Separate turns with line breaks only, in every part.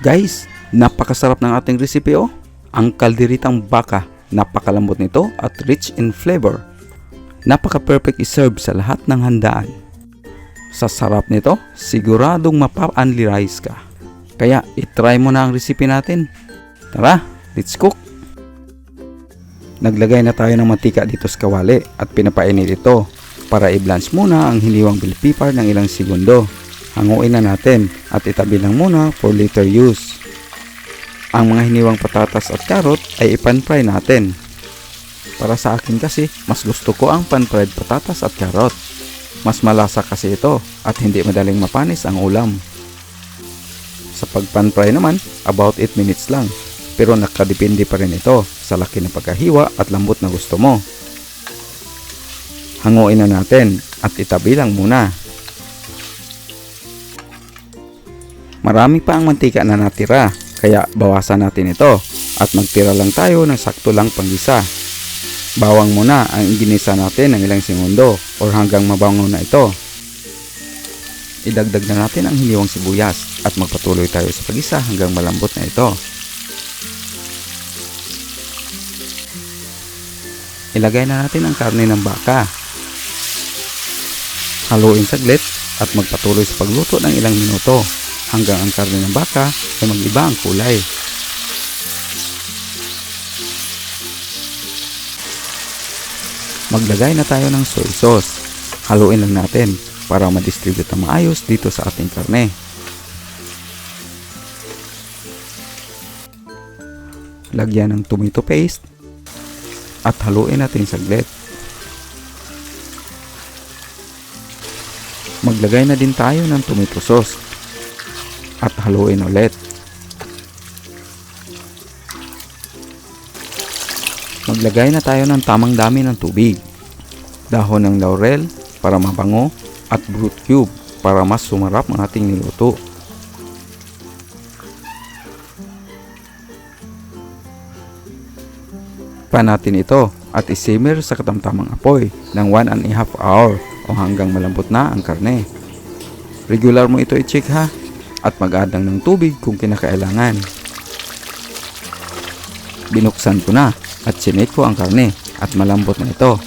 Guys, napakasarap ng ating recipe oh. Ang kalderitang baka, napakalambot nito at rich in flavor. Napaka-perfect i-serve sa lahat ng handaan. Sa sarap nito, siguradong mapa-unli-rice ka. Kaya itry mo na ang recipe natin. Tara, let's cook! Naglagay na tayo ng mantika dito sa kawali at pinapainit ito para i-blanch muna ang hiniwang bell pepper ng ilang segundo. Hanguin na natin at itabi lang muna for later use. Ang mga hiniwang patatas at karot ay ipan-fry natin. Para sa akin kasi, mas gusto ko ang pan-fried patatas at karot. Mas malasa kasi ito at hindi madaling mapanis ang ulam. Sa pag-pan-fry naman, about 8 minutes lang. Pero nakadepende pa rin ito sa laki ng pagkahiwa at lambot na gusto mo. Hanguin na natin at itabi lang muna. Marami pa ang mantika na natira, kaya bawasan natin ito at magtira lang tayo ng sakto lang panggisa. Bawang muna ang ginisa natin ng ilang segundo or hanggang mabango na ito. Idagdag na natin ang hiniwang sibuyas at magpatuloy tayo sa paggisa hanggang malambot na ito. Ilagay na natin ang karne ng baka. Haluin saglit at magpatuloy sa pagluto ng ilang minuto hanggang ang karne ng baka ay mag-iba ang kulay. Maglagay na tayo ng soy sauce. Haluin lang natin para ma-distribute na maayos dito sa ating karne. Lagyan ng tomato paste at haluin natin saglit. Maglagay na din tayo ng tomato sauce at haluin ulit. Maglagay na tayo ng tamang dami ng tubig, dahon ng laurel para mabango at fruit cube para mas sumarap ang ating niluto. Pan natin ito at isimmer sa katamtamang apoy ng 1.5 hour o hanggang malambot na ang karne. Regular mo ito i-check ha at mag-add lang ng tubig kung kinakailangan. Binuksan ko na at chinek ko ang karne at malambot na ito.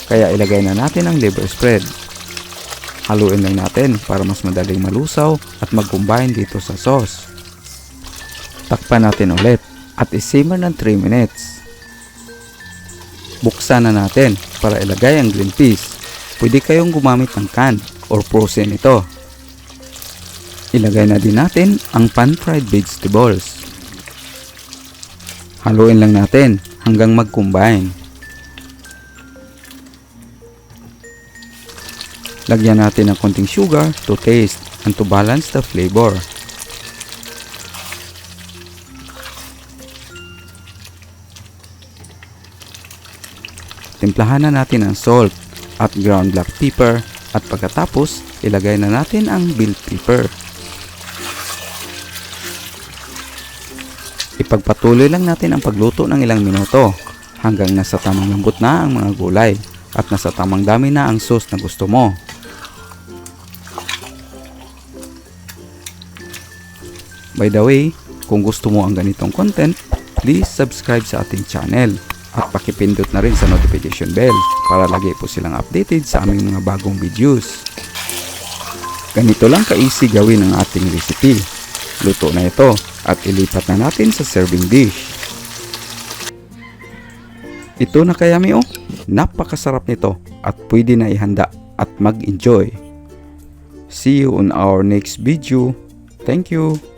Kaya ilagay na natin ang liver spread. Haluin lang natin para mas madaling malusaw at mag-combine dito sa sauce. Takpan natin ulit at isimmer ng 3 minutes. Buksan na natin para ilagay ang green peas. Pwede kayong gumamit ng canned or frozen ito. Ilagay na din natin ang pan-fried vegetables. Haluin lang natin hanggang mag-combine. Lagyan natin ng konting sugar to taste and to balance the flavor. Timplahan na natin ang salt at ground black pepper at pagkatapos ilagay na natin ang bell pepper. Ipagpatuloy lang natin ang pagluto ng ilang minuto hanggang nasa tamang lambot na ang mga gulay at nasa tamang dami na ang sauce na gusto mo. By the way, kung gusto mo ang ganitong content, please subscribe sa ating channel at pakipindot na rin sa notification bell para lagi po silang updated sa aming mga bagong videos. Ganito lang ka-easy gawin ang ating recipe. Luto na ito at ilipat na natin sa serving dish. Ito na kaya mi oh, napakasarap nito at pwede na ihanda at mag-enjoy. See you on our next video. Thank you.